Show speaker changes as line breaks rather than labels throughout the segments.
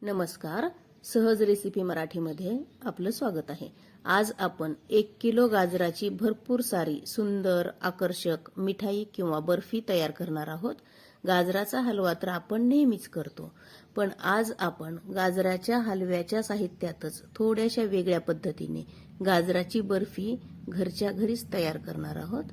नमस्कार. सहज रेसिपी मराठीमध्ये आपलं स्वागत आहे. आज आपण 1 किलो गाजराची भरपूर सारी सुंदर आकर्षक मिठाई किंवा बर्फी तयार करणार आहोत. गाजराचा हलवा तर आपण नेहमीच करतो, पण आज आपण गाजराच्या हलव्याच्या साहित्यातच थोड्याशा वेगळ्या पद्धतीने गाजराची बर्फी घरच्या घरीच तयार करणार आहोत.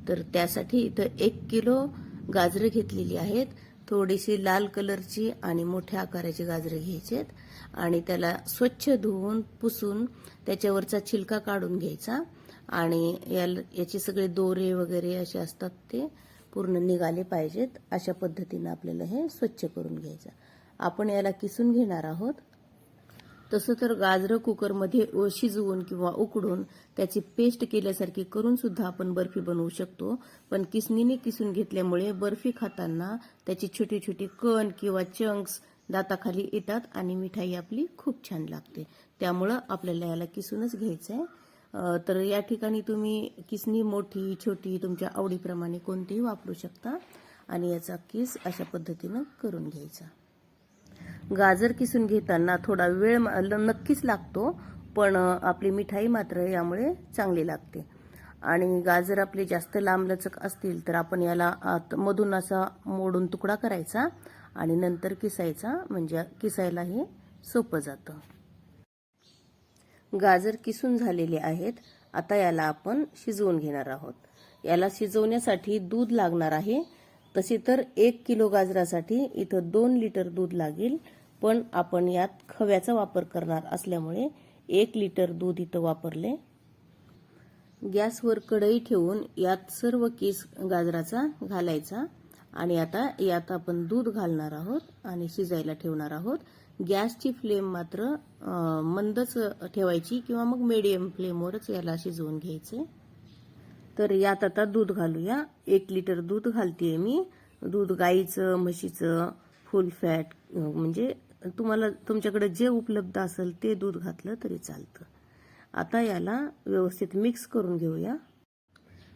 तर त्यासाठी इथं 1 किलो गाजरं घेतलेली आहेत. थोडीशी लाल कलरची आणि मोठ्या आकाराची गाजरं घ्यायची आहेत आणि त्याला स्वच्छ धुवून पुसून त्याच्यावरचा छिलका काढून घ्यायचा आणि याचे सगळे दोरे वगैरे असे असतात ते पूर्ण निघाले पाहिजेत. अशा पद्धतीने आपल्याला हे स्वच्छ करून घ्यायचं. आपण याला किसून घेणार आहोत. तसं तर गाजरं कुकरमध्ये शिजवून किंवा उकडून त्याची पेस्ट केल्यासारखी करून सुद्धा आपण बर्फी बनवू शकतो, पण किसणीने किसून घेतल्यामुळे बर्फी खाताना त्याची छोटी छोटी कण किंवा चंक्स दाताखाली येतात आणि मिठाई आपली खूप छान लागते. त्यामुळं आपल्याला याला किसूनच घ्यायचंय. तर या ठिकाणी तुम्ही किसणी मोठी छोटी तुमच्या आवडीप्रमाणे कोणतीही वापरू शकता आणि याचा किस अशा पद्धतीनं करून घ्यायचा. गाजर किसून घेताना थोडा वेळ नक्कीच लागतो, पण आपली मिठाई मात्र यामुळे चांगली लागते. आणि गाजर आपले जास्त लांबलचक असतील तर आपण याला मधून असा मोडून तुकडा करायचा आणि नंतर किसायचा, म्हणजे किसायलाही सोपं जातं. गाजर किसून झालेले आहेत. आता याला आपण शिजवून घेणार आहोत. याला शिजवण्यासाठी दूध लागणार आहे. तसे तर 1 किलो गाजरासाठी इथं 2 लिटर दूध लागेल, पण आपण यात खव्याचा वापर करणार असल्यामुळे 1 लिटर दूध इथं वापरले. गॅसवर कढई ठेवून यात सर्व किस गाजराचा घालायचा आणि आता यात आपण दूध घालणार आहोत आणि शिजायला ठेवणार आहोत. गॅसची फ्लेम मात्र मंदच ठेवायची किंवा मग मीडियम फ्लेमवरच याला शिजवून घ्यायचे. तर यात आता दूध घालूया. 1 लिटर दूध घालतेय मी. दूध गाईचं, म्हशीचं, फुल फॅट, म्हणजे तुम्हाला तुमच्याकडे जे उपलब्ध असेल ते दूध घातलं तरी चालतं. आता याला व्यवस्थित मिक्स करून घेऊया.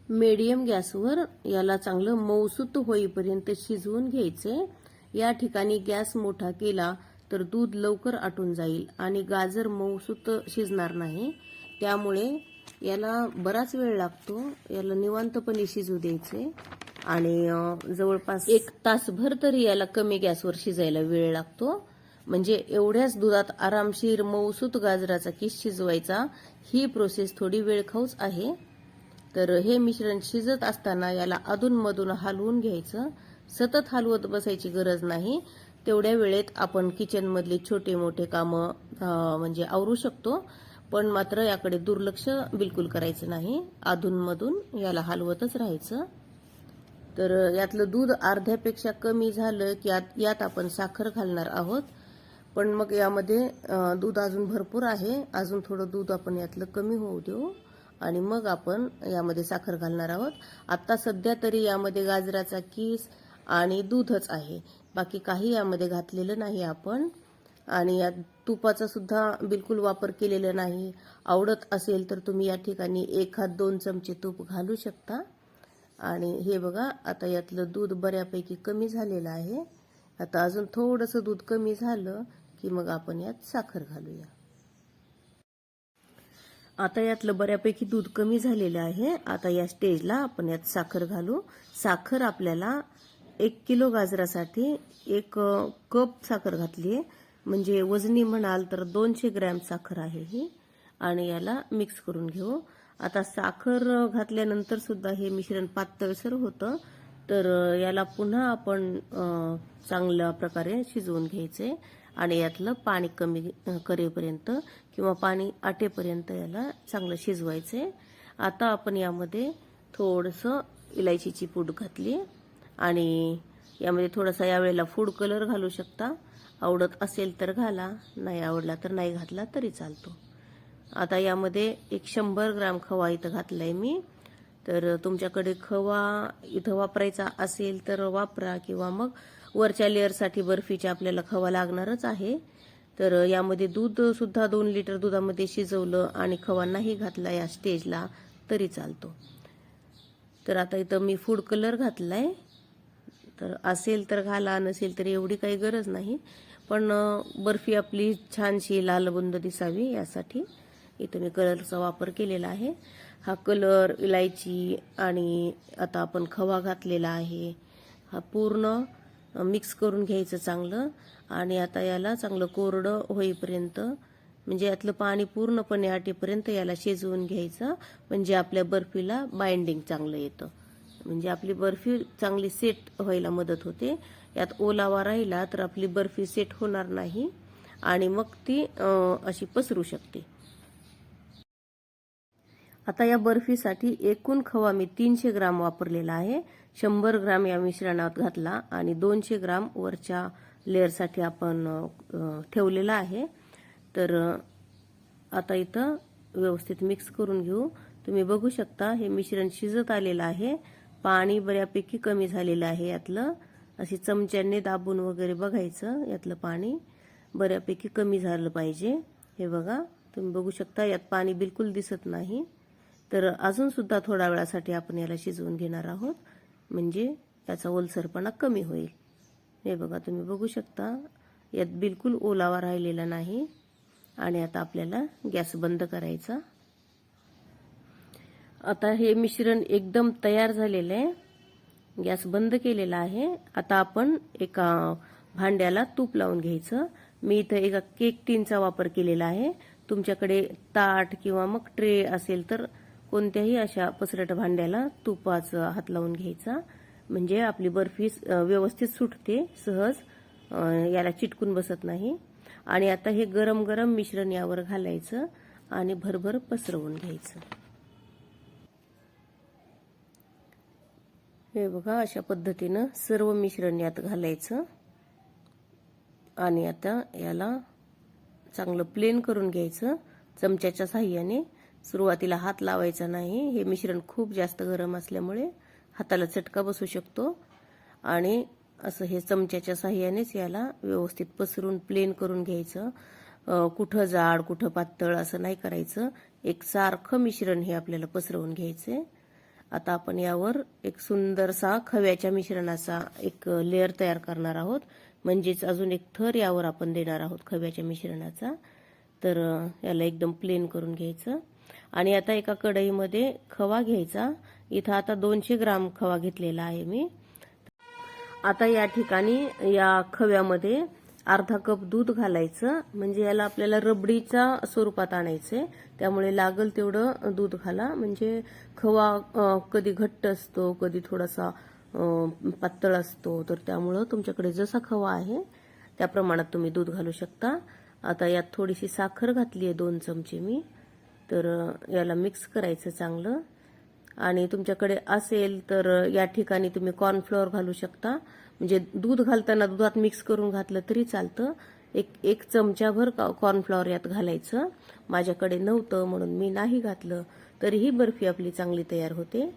मीडियम गॅसवर याला चांगलं मऊसूत होईपर्यंत शिजवून घ्यायचे. या ठिकाणी गॅस मोठा केला तर दूध लवकर आटून जाईल आणि गाजर मऊसूत शिजणार नाही. त्यामुळे याला बराच वेळ लागतो. याला निवांतपणे शिजू द्यायचे आणि जवळपास 1 तासभर तरी याला कमी गॅसवर शिजायला वेळ लागतो. म्हणजे एवढ्याच दुधात आरामशीर मऊसूत गाजराचा किस शिजवायचा. ही प्रोसेस थोडी वेळखाऊच आहे. तर हे मिश्रण शिजत असताना याला अधूनमधून हलवून घ्यायचं. सतत हलवत बसायची गरज नाही. तेवढ्या वेळेत आपण किचनमधले छोटे मोठे कामं म्हणजे आवरू शकतो, पण मात्र याकडे दुर्लक्ष बिलकुल करायचं नाही. अधूनमधून याला हलवतच राहायचं. तर यातलं दूध अर्ध्यापेक्षा कमी झालं की यात आपण साखर घालणार आहोत, पण मग यामध्ये दूध अजून भरपूर आहे. अजून थोडं दूध आपण यातलं कमी होऊ देऊ आणि मग आपण यामध्ये साखर घालणार आहोत. आता सध्या तरी यामध्ये गाजराचा किस आणि दूधच आहे, बाकी काही यामध्ये घातलेलं नाही आपण. आणि यात तुपाचा सुद्धा बिलकुल वापर केलेला नाही. आवडत असेल तर तुम्ही या ठिकाणी 1-2 चमचे तूप घालू शकता. आणि हे बघा, आता यातलं दूध बऱ्यापैकी कमी झालेलं आहे. आता अजून थोडंसं दूध कमी झालं की मग आपण यात साखर घालूया. आता यातलं बऱ्यापैकी दूध कमी झालेलं आहे. आता या स्टेजला आपण यात साखर घालू. साखर आपल्याला 1 किलो गाजरासाठी 1 कप साखर घातली आहे, म्हणजे वजनी म्हणाल तर 200 ग्रॅम साखर आहे ही. आणि याला मिक्स करून घेऊ. आता साखर घातल्यानंतर सुद्धा हे मिश्रण पातळसर होतं, तर याला पुन्हा आपण चांगल्या प्रकारे शिजवून घ्यायचे आणि यातलं पाणी कमी करेपर्यंत किंवा पाणी आटेपर्यंत याला चांगलं शिजवायचे. आता आपण यामध्ये थोडंसं इलायचीची पूड घातली आणि यामध्ये थोडासा यावेळेला फूड कलर घालू शकता. आवडत असेल तर घाला, नाही आवडला तर नाही घातला तरी चालतो. आता यामध्ये 100 ग्रॅम खवा इथं घातलाय मी. तर तुमच्याकडे खवा इथं वापरायचा असेल तर वापरा, किंवा मग वरच्या लेअरसाठी बर्फीच्या आपल्याला खवा लागणारच आहे. तर यामध्ये दूध सुद्धा 2 लिटर दुधामध्ये शिजवलं आणि खवा नाही घातला या स्टेजला तरी चालतो. तर आता इथं मी फूड कलर घातलाय. तर असेल तर घाला, नसेल तर एवढी काही गरज नाही. पण बर्फी आपली छानशी लालबुंद दिसावी यासाठी इथं मी कलरचा वापर केलेला आहे. हा कलर, इलायची आणि आता आपण खवा घातलेला आहे, हा पूर्ण मिक्स करून घ्यायचं चांगलं. आणि आता याला चांगलं कोरडं होईपर्यंत, म्हणजे यातलं पाणी पूर्णपणे आटेपर्यंत याला शिजवून घ्यायचं. म्हणजे आपल्या बर्फीला बाइंडिंग चांगलं येतं, म्हणजे आपली बर्फी चांगली सेट व्हायला मदत होते. यात ओलावा राहिला तर आपली बर्फी सेट होणार नाही आणि मग ती अशी पसरू शकते. आता या बर्फीसाठी एकूण खवा मी 300 ग्राम वापरलेला आहे. 100 ग्राम या मिश्रणात घातला आणि 200 ग्राम वरच्या लेअरसाठी आपण ठेवलेला आहे. तर आता इथं व्यवस्थित मिक्स करून घेऊ. तुम्ही बघू शकता हे मिश्रण शिजत आलेलं आहे. पाणी बऱ्यापैकी कमी झालेलं आहे यातलं. अशी चमच्याने दाबून वगैरे बघायचं, यातलं पाणी बऱ्यापैकी कमी झालं पाहिजे. हे बघा, तुम्ही बघू शकता यात पाणी बिलकुल दिसत नाही. तर अजून सुद्धा थोड्या वेळासाठी आपण याला शिजवून घेणार आहोत, म्हणजे याचा ओलसरपणा कमी होईल. हे बघा, तुम्ही बघू शकता यात बिलकुल ओलावा राहिलेला नाही. आणि आता आपल्याला गॅस बंद करायचा. आता हे मिश्रण एकदम तयार झालेलं आहे. गॅस बंद केलेला आहे. आता आपण एका भांड्याला तूप लावून घ्यायचं. मी इथं एका केक टिनचा वापर केलेला आहे. तुमच्याकडे ताट किंवा मग ट्रे असेल तर कोणत्याही अशा पसरट भांड्याला तुपाचा हात लावून घ्यायचा, म्हणजे आपली बर्फी व्यवस्थित सुटते सहज, याला चिटकून बसत नाही. आणि आता हे गरम गरम मिश्रण यावर घालायचं आणि भरभर पसरवून घ्यायचं. हे बघा, अशा पद्धतीनं सर्व मिश्रण यात घालायचं आणि आता याला चांगलं प्लेन करून घ्यायचं चमच्याच्या साहाय्याने. सुरुवातीला हात लावायचा नाही, हे मिश्रण खूप जास्त गरम असल्यामुळे हाताला चटका बसू शकतो. आणि असं हे चमच्याच्या साहाय्यानेच याला व्यवस्थित पसरून प्लेन करून घ्यायचं. कुठं जाड कुठं पातळ असं नाही करायचं, एक सारखं मिश्रण हे आपल्याला पसरवून घ्यायचंय. आता आपण यावर एक सुंदरसा खव्याच्या मिश्रणाचा एक लेअर तयार करणार आहोत, म्हणजेच अजून एक थर यावर आपण देणार आहोत खव्याच्या मिश्रणाचा. तर याला एकदम प्लेन करून घ्यायचं. आणि आता एका कढईमध्ये खवा घ्यायचा. इथं आता 200 ग्राम खवा घेतलेला आहे मी. आता या ठिकाणी या खव्यामध्ये अर्धा कप दूध घालायचं, म्हणजे याला आपल्याला रबडीच्या स्वरूपात आणायचंय, त्यामुळे लागल तेवढं दूध घाला. म्हणजे खवा कधी घट्ट असतो, कधी थोडासा पातळ असतो, तर त्यामुळं तुमच्याकडे जसा खवा आहे त्या प्रमाणात तुम्ही दूध घालू शकता. आता यात थोडीशी साखर घातली आहे, 2 चमचे मी. तर याला मिक्स करायचं चांगलं. आणि तुमच्याकडे असेल तर या ठिकाणी तुम्ही कॉर्नफ्लॉवर घालू शकता, म्हणजे दूध घालताना दुधात मिक्स करून घातलं तरी चालतं. एक चमचाभर कॉर्नफ्लॉवर यात घालायचं. माझ्याकडे नव्हतं म्हणून मी नाही घातलं, तरीही बर्फी आपली चांगली तयार होते.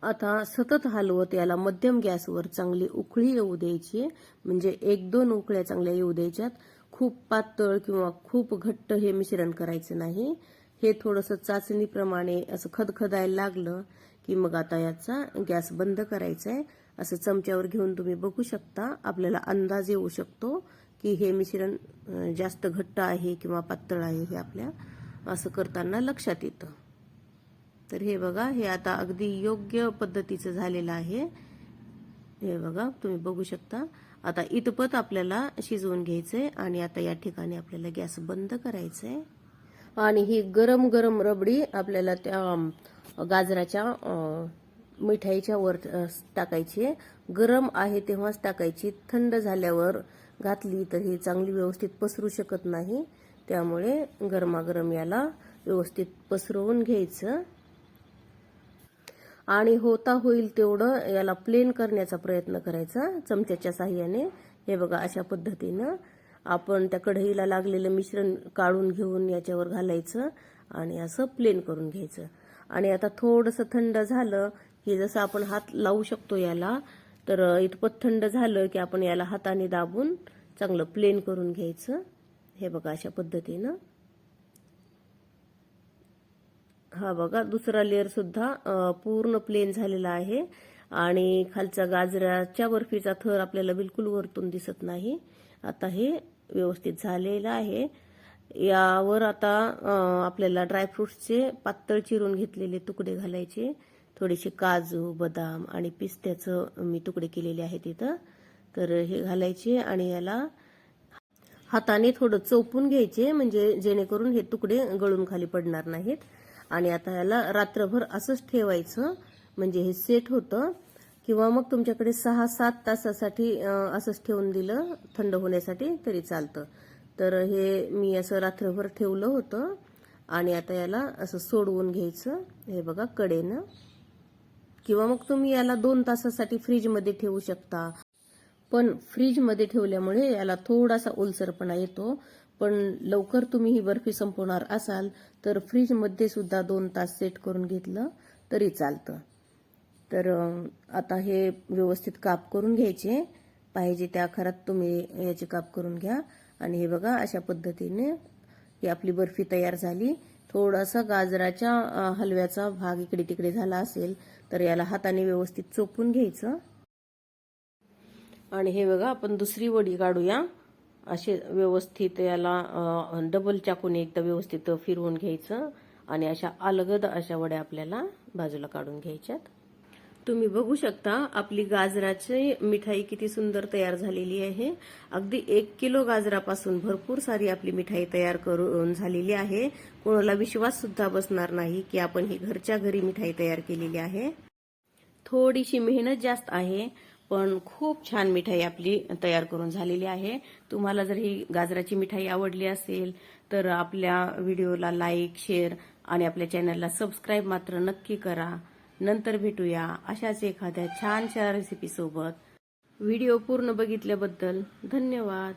आता सतत हलवत याला मध्यम गॅसवर चांगली उकळी येऊ द्यायची, म्हणजे 1-2 उकळ्या चांगल्या येऊ द्यायच्यात. खूप पातळ किंवा खूप घट्ट हे मिश्रण करायचं नाही. हे थोडंसं चाचणीप्रमाणे असं खदखदायला लागलं की मग आता याचा गॅस बंद करायचा आहे. असं चमच्यावर घेऊन तुम्ही बघू शकता, आपल्याला अंदाज येऊ शकतो की हे मिश्रण जास्त घट्ट आहे किंवा पातळ आहे, हे आपल्या असं करताना लक्षात येतं. तर हे बघा, हे आता अगदी योग्य पद्धतीचं झालेलं आहे. हे बघा, तुम्ही बघू शकता. आता इतपत आपल्याला शिजवून घ्यायचंय आणि आता या ठिकाणी आपल्याला गॅस बंद करायचंय. आणि ही गरम गरम रबडी आपल्याला त्या गाजराच्या मिठाईच्या वर टाकायची. गरम आहे तेव्हाच टाकायची, थंड झाल्यावर घातली तर ही चांगली व्यवस्थित पसरू शकत नाही. त्यामुळे गरमागरम याला व्यवस्थित पसरवून घ्यायचं आणि होता होईल तेवढं याला प्लेन करण्याचा प्रयत्न करायचा चमच्याच्या साहाय्याने. हे बघा, अशा पद्धतीनं आपण त्या कढईला लागलेलं मिश्रण काढून घेऊन याच्यावर घालायचं आणि असं प्लेन करून घ्यायचं. आणि आता थोडंसं थंड झालं की जसं आपण हात लावू शकतो याला, तर इतपत थंड झालं की आपण याला हाताने दाबून चांगलं प्लेन करून घ्यायचं. हे बघा, अशा पद्धतीनं. हा बघा, दुसरा लेअर सुद्धा पूर्ण प्लेन झालेला आहे आणि खालचा गाजराच्या बर्फीचा थर आपल्याला बिलकुल वरतून दिसत नाही. आता हे व्यवस्थित झालेलं आहे. यावर आता आपल्याला ड्रायफ्रुट्सचे पातळ चिरून घेतलेले तुकडे घालायचे. थोडेसे काजू, बदाम आणि पिस्त्याचं मी तुकडे केलेले आहेत इथं. तर हे घालायचे आणि याला हाताने थोडं चोपून घ्यायचे, म्हणजे जेणेकरून हे तुकडे गळून खाली पडणार नाहीत. आणि आता याला रात्रभर असंच ठेवायचं, म्हणजे हे सेट होतं. किंवा मग तुमच्याकडे 6-7 तासासाठी असंच ठेवून दिलं थंड होण्यासाठी तरी चालतं. तर हे मी असं रात्रभर ठेवलं होतं आणि आता याला असं सोडवून घ्यायचं, हे बघा कडेनं. किंवा मग तुम्ही याला 2 तासासाठी फ्रीजमध्ये ठेवू शकता. पण फ्रीजमध्ये ठेवल्यामुळे याला थोडासा ओलसरपणा येतो. पण लवकर तुम्ही ही बर्फी संपवणार असाल तर फ्रीजमध्ये सुद्धा 2 तास सेट करून घेतलं तरी चालतं. तर आता हे व्यवस्थित काप करून घ्यायचे. पाहिजे त्या आकारात तुम्ही याचे काप करून घ्या. आणि हे बघा अशा पद्धतीने ही आपली बर्फी तयार झाली. थोडासा गाजराच्या हलव्याचा भाग इकडे तिकडे झाला असेल तर याला हाताने व्यवस्थित चोपून घ्यायचं. आणि हे बघा आपण दुसरी वडी काढूया. असे व्यवस्थित याला डबल चाकूने एकदा व्यवस्थित फिरवून घ्यायचं आणि अशा अलगद अशा वड्या आपल्याला बाजूला काढून घ्यायच्यात. तुम्ही बघू शकता आपली गाजराची मिठाई किती सुंदर तयार झालेली आहे. अगदी 1 किलो गाजरापासून भरपूर सारी आपली मिठाई तयार करून झालेली आहे. कोणाला विश्वास सुद्धा बसणार नाही की आपण ही घरच्या घरी मिठाई तयार केलेली आहे. थोडीशी मेहनत जास्त आहे, पण खूप छान मिठाई आपली तयार करून झालेली आहे. तुम्हाला जर ही गाजराची मिठाई आवडली असेल तर आपल्या व्हिडिओला लाईक, शेअर आणि आपल्या चॅनलला सबस्क्राईब मात्र नक्की करा. नंतर भेटूया अशाच एखाद्या छानशा रेसिपी सोबत. व्हिडिओ पूर्ण बघितल्याबद्दल धन्यवाद.